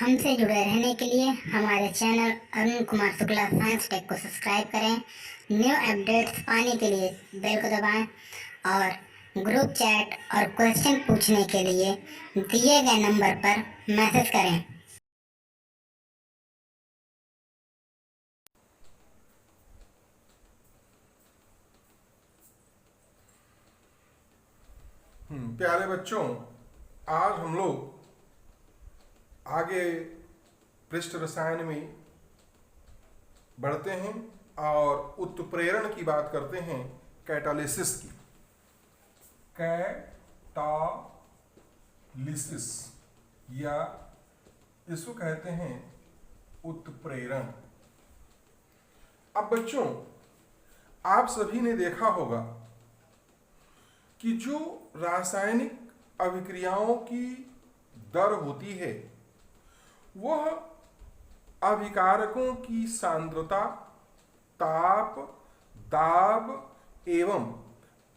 हमसे जुड़े रहने के लिए हमारे channel Arun Kumar Shukla science tech को सब्सक्राइब करें। न्यू अपडेट्स पाने के लिए बेल को दबाएं और ग्रुप चैट और क्वेश्चन पूछने के लिए दिए गए नंबर पर मैसेज करें। प्यारे बच्चों, आज हम लोग आगे पृष्ठ रसायन में बढ़ते हैं और उत्प्रेरण की बात करते हैं, कैटालिसिस की। कैटालिसिस या इसको कहते हैं उत्प्रेरण। अब बच्चों, आप सभी ने देखा होगा कि जो रासायनिक अभिक्रियाओं की दर होती है वह अभिकारकों की सांद्रता, ताप, दाब एवं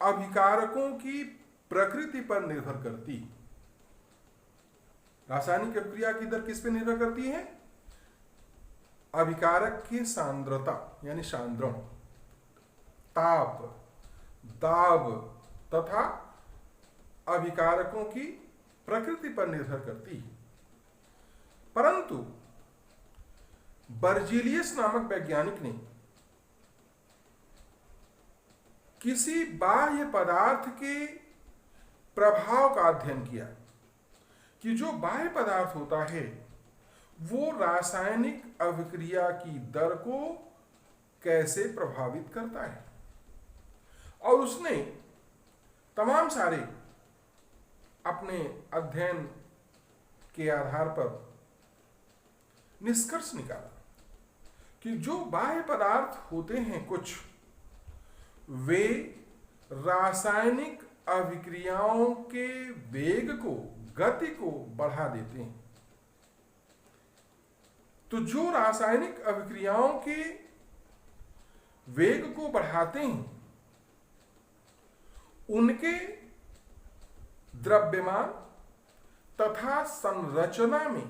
अभिकारकों की प्रकृति पर निर्भर करती है। रासायनिक अभिक्रिया की दर किस पर निर्भर करती है? अभिकारक की सांद्रता यानी सांद्रण, ताप, दाब तथा अभिकारकों की प्रकृति पर निर्भर करती है। परंतु बर्जीलियस नामक वैज्ञानिक ने किसी बाह्य पदार्थ के प्रभाव का अध्ययन किया कि जो बाह्य पदार्थ होता है वो रासायनिक अभिक्रिया की दर को कैसे प्रभावित करता है, और उसने तमाम सारे अपने अध्ययन के आधार पर निष्कर्ष निकाला कि जो बाह्य पदार्थ होते हैं कुछ, वे रासायनिक अभिक्रियाओं के वेग को, गति को बढ़ा देते हैं। तो जो रासायनिक अभिक्रियाओं के वेग को बढ़ाते हैं उनके द्रव्यमान तथा संरचना में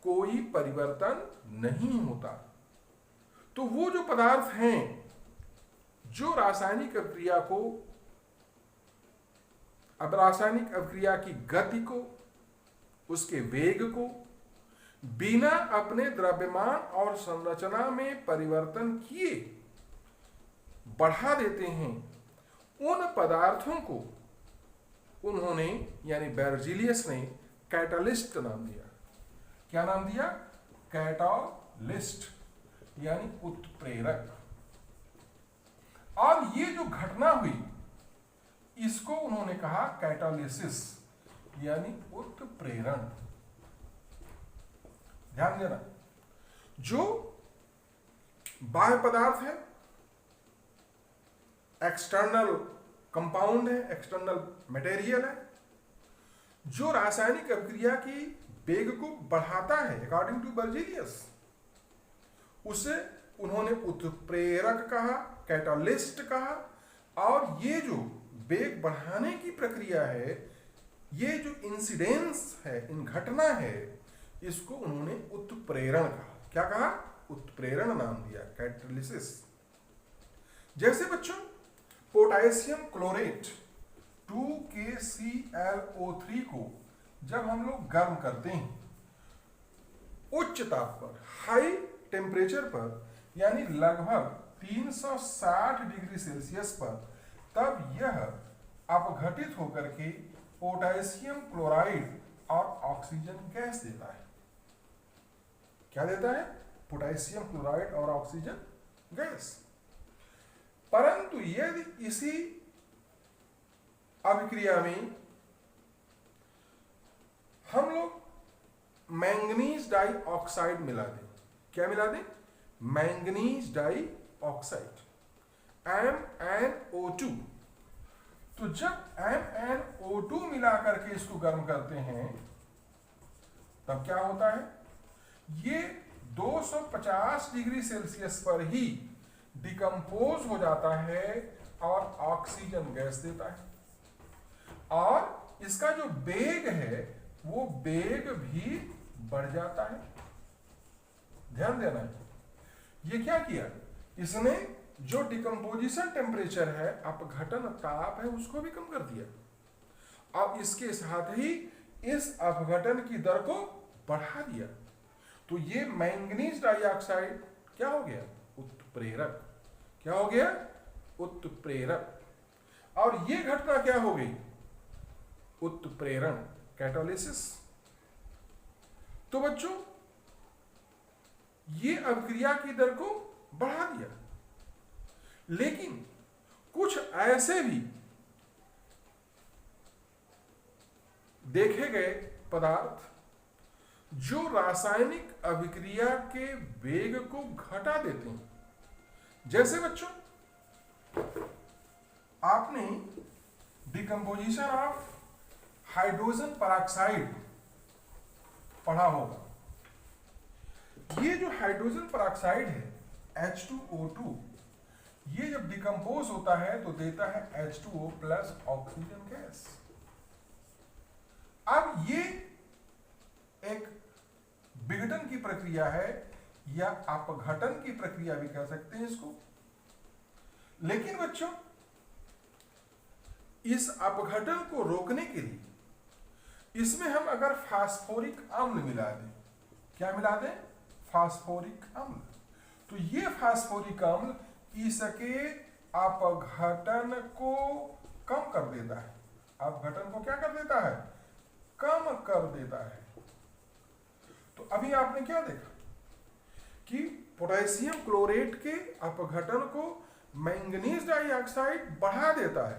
कोई परिवर्तन नहीं होता। तो वो जो पदार्थ हैं जो रासायनिक अभिक्रिया को, अब रासायनिक अभिक्रिया की गति को, उसके वेग को बिना अपने द्रव्यमान और संरचना में परिवर्तन किए बढ़ा देते हैं, उन पदार्थों को उन्होंने यानी बर्जीलियस ने कैटालिस्ट नाम दिया। क्या नाम दिया? कैटालिस्ट यानी उत्प्रेरक। और ये जो घटना हुई इसको उन्होंने कहा कैटालिसिस यानी उत्प्रेरण। ध्यान देना, जो बाह्य पदार्थ है, एक्सटर्नल कंपाउंड है, एक्सटर्नल मटेरियल है, जो रासायनिक अभिक्रिया की वेग को बढ़ाता है अकॉर्डिंग टू बर्जीलियस, उसे उन्होंने उत्प्रेरक कहा, कैटालिस्ट कहा। और ये जो वेग बढ़ाने की प्रक्रिया है, ये जो इंसिडेंस है, इन घटना है, इसको उन्होंने उत्प्रेरण कहा। क्या कहा? उत्प्रेरण नाम दिया, कैटालिसिस। जैसे बच्चों पोटेशियम क्लोरेट 2KClO3 को जब हम लोग गर्म करते हैं उच्च ताप पर, हाई टेम्परेचर पर, यानी लगभग 360 डिग्री सेल्सियस पर, तब यह अपघटित होकर के पोटेशियम क्लोराइड और ऑक्सीजन गैस देता है। क्या देता है? पोटेशियम क्लोराइड और ऑक्सीजन गैस। परंतु यदि इसी अभिक्रिया में हम लोग मैंगनीज डाई ऑक्साइड मिला दें, क्या मिला दें? Manganese dioxide MnO2। तो जब MnO2 मिला करके इसको गर्म करते हैं तब क्या होता है? ये 250 डिग्री सेल्सियस पर ही डिकम्पोज हो जाता है और ऑक्सीजन गैस देता है। और इसका जो वेग है वो वेग भी बढ़ जाता है। ध्यान देना है, ये क्या किया, इसने जो डिकम्पोजिशन टेम्परेचर है, अपघटन ताप है, उसको भी कम कर दिया। अब इसके साथ ही इस अपघटन की दर को बढ़ा दिया। तो ये मैंगनीज डाइऑक्साइड क्या हो गया, उत्प्रेरक। क्या हो गया, उत्प्रेरक। और ये घटना क्या हो गई, उत्प्रेरण, कैटालिसिस। तो बच्चों ये अभिक्रिया की दर को बढ़ा दिया। लेकिन कुछ ऐसे भी देखे गए पदार्थ जो रासायनिक अभिक्रिया के वेग को घटा देते हैं। जैसे बच्चों आपने डिकम्पोजिशन ऑफ हाइड्रोजन पेरोक्साइड पढ़ा होगा। ये जो हाइड्रोजन पेरोक्साइड है H2O2, ये जब डिकम्पोज होता है तो देता है H2O प्लस ऑक्सीजन गैस। अब ये एक विघटन की प्रक्रिया है या अपघटन की प्रक्रिया भी कह सकते हैं इसको। लेकिन बच्चों इस अपघटन को रोकने के लिए इसमें हम अगर फास्फोरिक अम्ल मिला दें, क्या मिला दें, फास्फोरिक अम्ल, तो ये फास्फोरिक अम्ल इसके अपघटन को कम कर देता है। अपघटन को क्या कर देता है, कम कर देता है। तो अभी आपने क्या देखा कि पोटेशियम क्लोरेट के अपघटन को मैंगनीज डाइऑक्साइड बढ़ा देता है,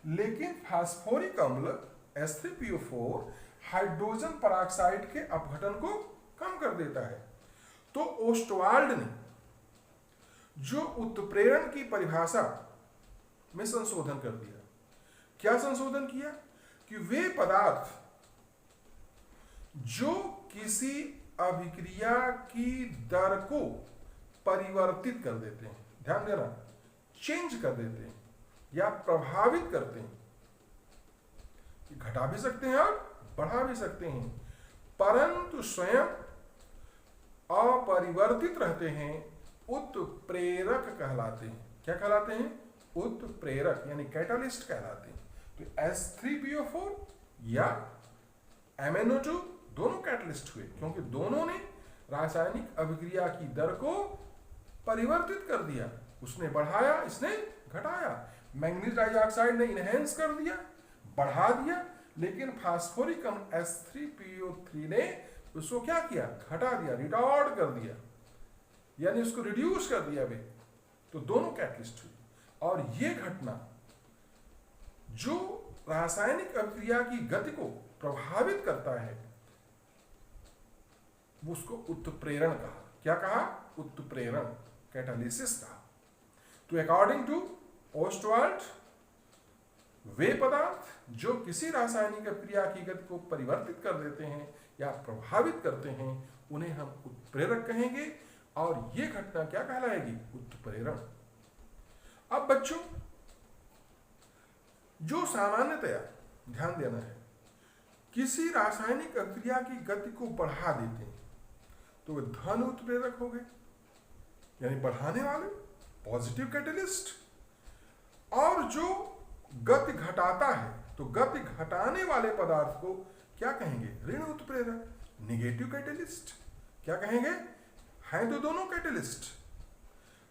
लेकिन फास्फोरिक अम्ल H3PO4 हाइड्रोजन पेरोक्साइड के अपघटन को कम कर देता है। तो ओस्टवाल्ड ने जो उत्प्रेरण की परिभाषा में संशोधन कर दिया। क्या संशोधन किया कि वे पदार्थ जो किसी अभिक्रिया की दर को परिवर्तित कर देते हैं, ध्यान देना, चेंज कर देते हैं या प्रभावित करते हैं, घटा भी सकते हैं और बढ़ा भी सकते हैं, परंतु स्वयं अपरिवर्तित रहते हैं, उत्प्रेरक कहलाते हैं। क्या कहलाते हैं, उत्प्रेरक यानी कैटालिस्ट कहलाते हैं। तो H3PO4 या MnO2 दोनों कैटलिस्ट हुए, क्योंकि दोनों ने रासायनिक अभिक्रिया की दर को परिवर्तित कर दिया। उसने बढ़ाया, इसने घटाया। मैंगनीज डाइऑक्साइड ने इनहेंस कर दिया, बढ़ा दिया, लेकिन फास्फोरिक अम्ल H3PO3 ने उसको क्या किया, घटा दिया, रिटार्ड कर दिया, यानी उसको रिड्यूस कर दिया वे। तो दोनों कैटलिस्ट हुई। और ये घटना जो रासायनिक अभिक्रिया की गति को प्रभावित करता है उसको उत्प्रेरण कहा। क्या कहा, उत्प्रेरण, कैटालिसिस कहा। तो अकॉर्डिंग टू ओस्टवाल्ड वे पदार्थ जो किसी रासायनिक अभिक्रिया की गति को परिवर्तित कर देते हैं या प्रभावित करते हैं उन्हें हम उत्प्रेरक कहेंगे। और ये घटना क्या कहलाएगी, उत्प्रेरण। अब बच्चों जो सामान्यतया ध्यान देना है, किसी रासायनिक अभिक्रिया की गति को बढ़ा देते हैं तो वे धन उत्प्रेरक हो गए, यानी बढ़ाने वाले, पॉजिटिव कैटलिस्ट। और जो गति घटाता है तो गति घटाने वाले पदार्थ को क्या कहेंगे, ऋण उत्प्रेरक, निगेटिव कैटलिस्ट। क्या कहेंगे, हैं तो दोनों कैटलिस्ट,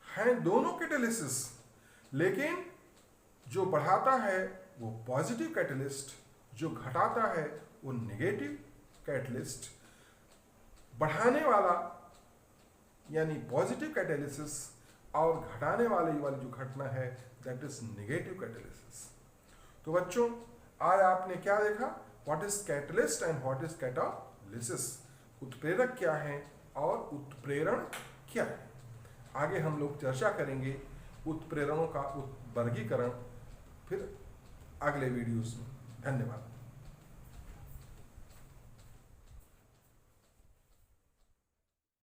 हैं दोनों कैटलिसिस, लेकिन जो बढ़ाता है वो पॉजिटिव कैटलिस्ट, जो घटाता है वो निगेटिव कैटलिस्ट। बढ़ाने वाला यानी पॉजिटिव कैटालिसिस और घटाने वाली जो घटना है दैट इज निगेटिव कैटालिसिस। तो बच्चों आज आपने क्या देखा, what is catalyst and what is catalysis. उत्प्रेरक क्या है और उत्प्रेरण क्या है। आगे हम लोग चर्चा करेंगे उत्प्रेरणों का वर्गीकरण फिर अगले वीडियोस में। धन्यवाद।